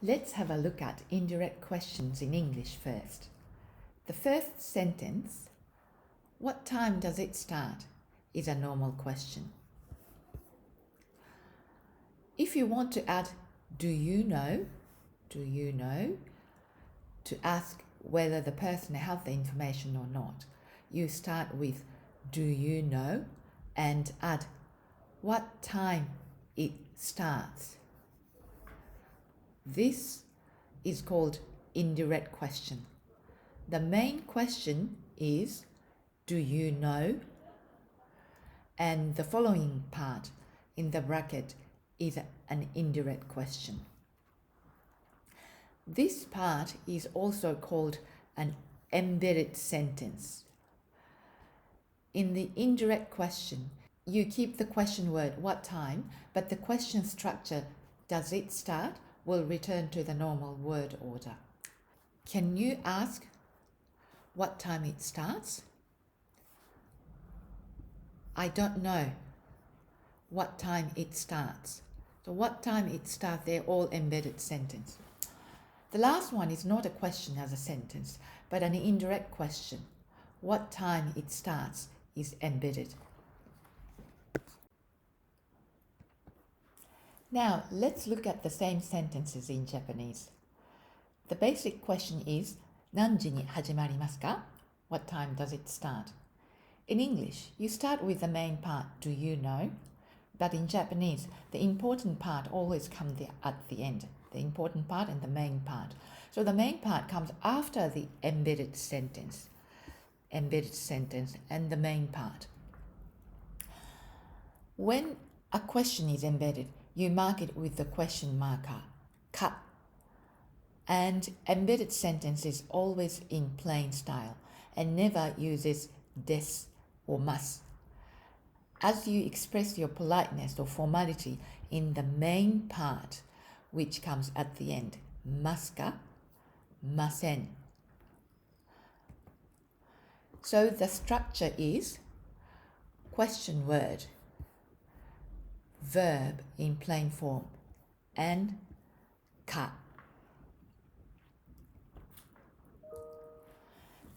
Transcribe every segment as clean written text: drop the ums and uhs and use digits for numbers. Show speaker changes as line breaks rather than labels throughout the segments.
Let's have a look at indirect questions in English first. The first sentence, what time does it start, is a normal question. If you want to add do you know, to ask whether the person has the information or not, you start with do you know and add what time it starts. This is called indirect question. The main question is do you know, and the following part in the bracket is an indirect question. This part is also called an embedded sentence. In the indirect question, you keep the question word what time, but the question structure does it start will return to the normal word order. Can you ask what time it starts? I don't know what time it starts. So what time it starts, they're all embedded sentence. The last one is not a question as a sentence, but an indirect question. What time it starts is embedded. Now, let's look at the same sentences in Japanese. The basic question is, 何時に始まりますか? What time does it start? In English, you start with the main part, do you know? But in Japanese, the important part always comes at the end. The important part and the main part. So the main part comes after the embedded sentence and the main part. When a question is embedded, you mark it with the question marker, ka. And embedded sentence is always in plain style and never uses des or mas. As you express your politeness or formality in the main part, which comes at the end, masu ka, masen. So the structure is question word, verb in plain form, and ka.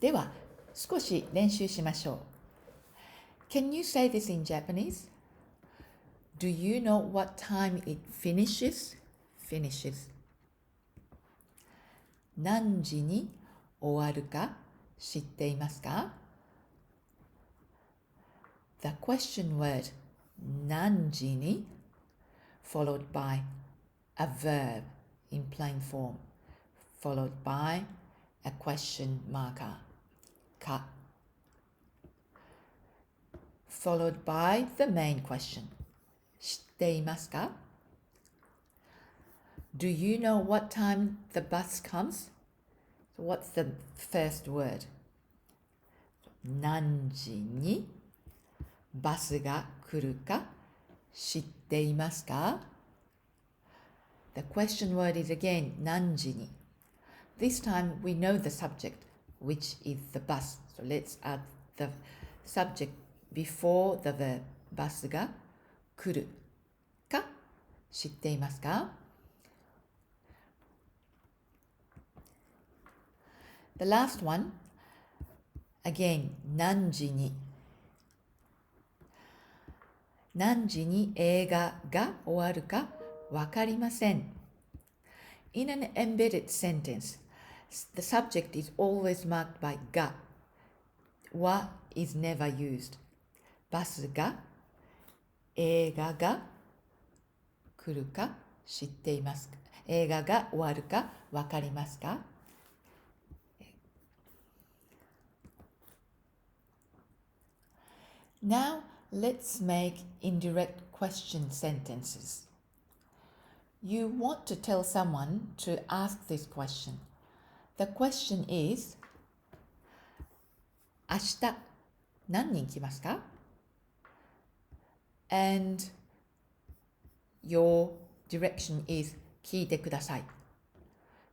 では、少し練習しましょう。Can you say this in Japanese? Do you know what time it finishes? 何時に終わるか知っていますか? The question word 何時に followed by a verb in plain form followed by a question marker か followed by the main question 知っていますか? Do you know what time the bus comes? So what's the first word? 何時にバスが来るか知っていますか? The question word is again 何時に. This time we know the subject, which is the bus. So let's add the subject before the verb バスが来るか知っていますか? The last one, again, 何時に。何時に映画が終わるかわかりません。In an embedded sentence, the subject is always marked by が。は is never used. バスが、映画が来るか知っていますか？映画が終わるかわかりますか? Now, let's make indirect question sentences. You want to tell someone to ask this question. The question is, 明日何人来ますか? And your direction is 聞いてください.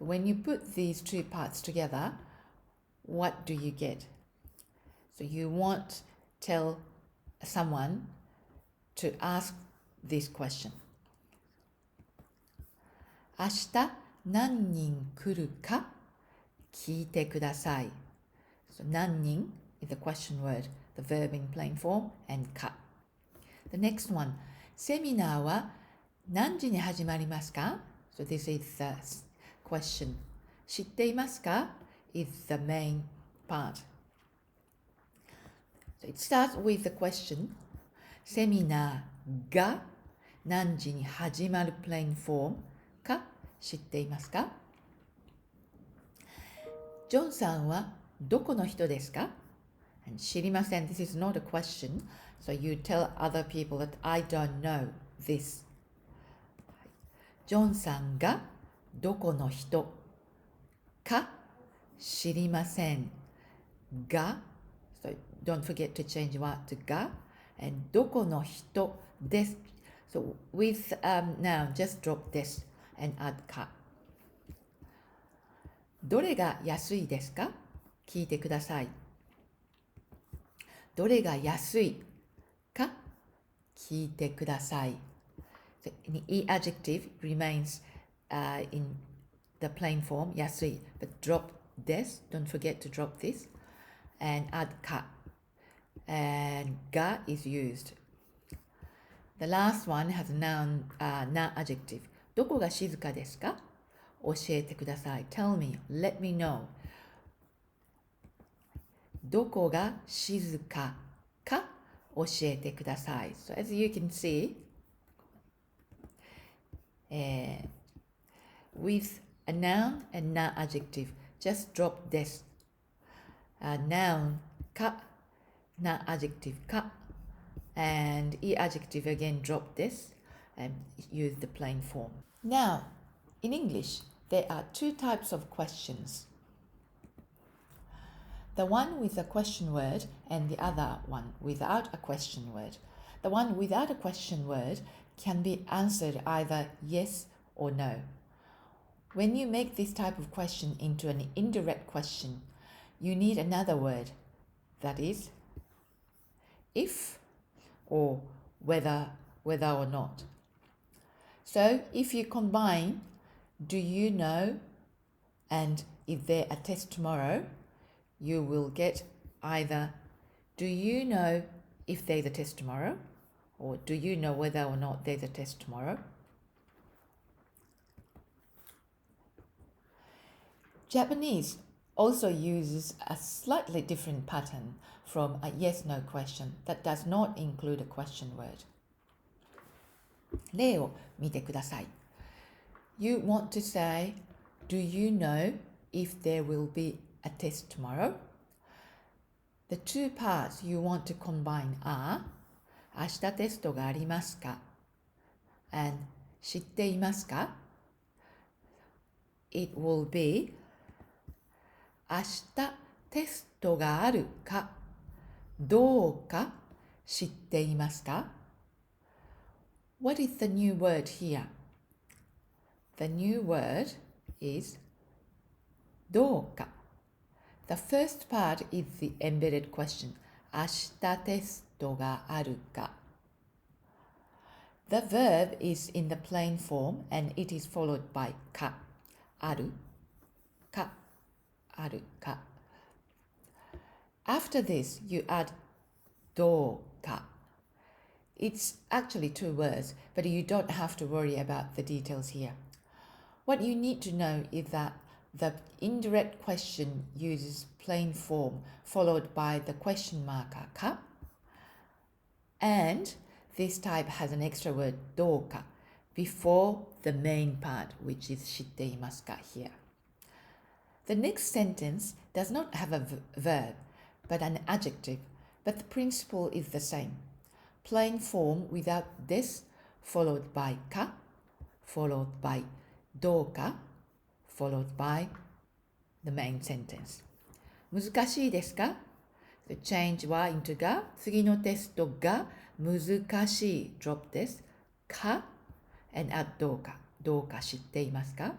When you put these two parts together, what do you get? So you want to tell someone to ask this question. 明日何人来るか聞いてください。So 何人 is the question word, the verb in plain form, and か。The next one, セミナーは何時に始まりますか? So this is the question. 知っていますか is the main part. So it starts with the question, セミナーが何時に始まる plain form か知っていますか? ジョンさんはどこの人ですか? And 知りません This is not a question. So you tell other people that I don't know this. ジョンさんがどこの人か知りませんが So don't forget to change what to が and どこの人です So with noun just drop this and add かどれが安いですか聞いてくださいどれが安いか聞いてください The E adjective remains in the plain form 安い but drop this don't forget to drop this and add か and が is used The last one has noun adjective どこが静かですか教えてください Tell me, let me know どこが静かか教えてください So as you can see with a noun and noun adjective just drop this noun か noun adjective か and E adjective again drop this and use the plain form Now in English there are two types of questions The one with a question word and the other one without a question word. The one without a question word can be answered either yes or no. When you make this type of question into an indirect question, you need another word, that is, if or whether or not. So if you combine, do you know and is there a test tomorrow? You will get either do you know if there's a test tomorrow or do you know whether or not there's a test tomorrow? Japanese also uses a slightly different pattern from a yes-no question that does not include a question word. 例を見てください. You want to say, do you know if there will be a test tomorrow? The two parts you want to combine are 明日テストがありますか and 知っていますか It will be 明日テストがあるかどうか知っていますか What is the new word here? The new word is どうか The first part is the embedded question. 明日テストがあるか The verb is in the plain form and it is followed by かあるかあるか After this, you add どうか It's actually two words, but you don't have to worry about the details here. What you need to know is that the indirect question uses plain form followed by the question marker か and this type has an extra word どうか before the main part which is 知っていますか here. The next sentence does not have a verb but an adjective, but the principle is the same. Plain form without this followed by か followed by どうかfollowed by the main sentence. 難しいですか The change は into が次のテストが難しい drop this か and add どうか知っていますか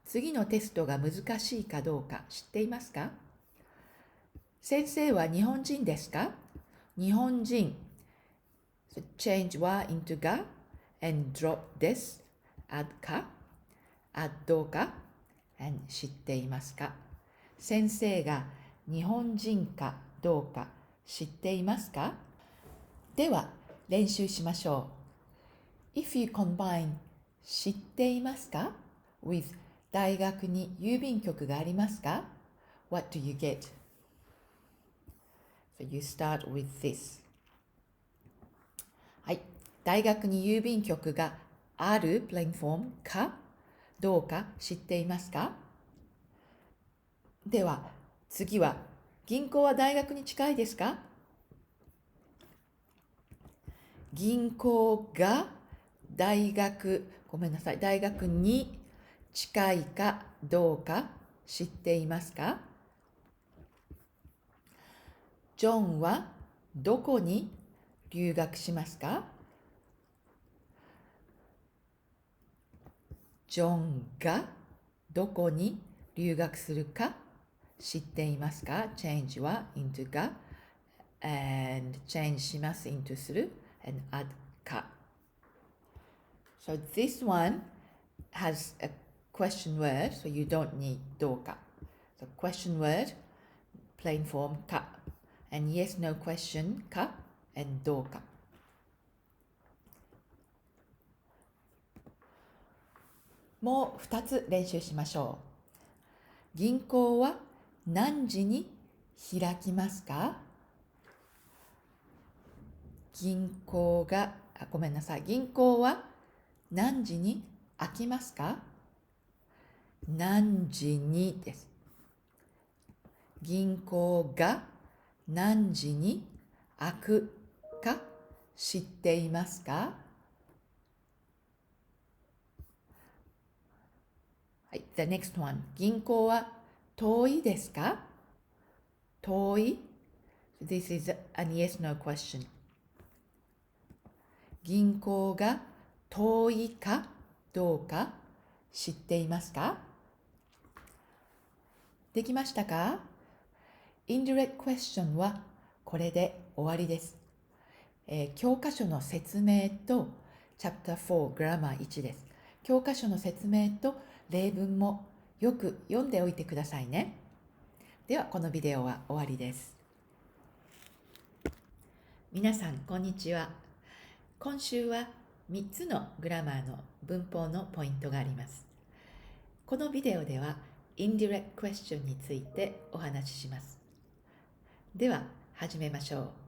次のテストが難しいかどうか知っていますか先生は日本人ですか日本人 so change は into が and drop this add かどうか and 知っていますか。先生が日本人かどうか知っていますか。では練習しましょう。If you combine 知っていますか with 大学に郵便局がありますか What do you get? So you start with this. はい。大学に郵便局がある plain form かどうか知っていますか。では次は銀行は大学に近いですか。銀行が大学に近いかどうか知っていますか。ジョンはどこに留学しますか。ジョンがどこに留学するか知っていますか。 change は into が and change します into する and add か。So this one has a question word, so you don't need どうか。So question word, plain form か and yes no question か and どうか。もう2つ練習しましょう。銀行は何時に開きますか。銀行は何時に開きますか。何時にです。銀行が何時に開くか知っていますか。はい、the next one。銀行は遠いですか。遠い。This is an yes no question。銀行が遠いかどうか知っていますか。できましたか。Indirect question はこれで終わりです。教科書の説明と Ch4 Grammar 1です。教科書の説明と例文もよく読んでおいてくださいね。ではこのビデオは終わりです。皆さんこんにちは。今週は3つのグラマーの文法のポイントがあります。このビデオでは Indirect question についてお話しします。では始めましょう。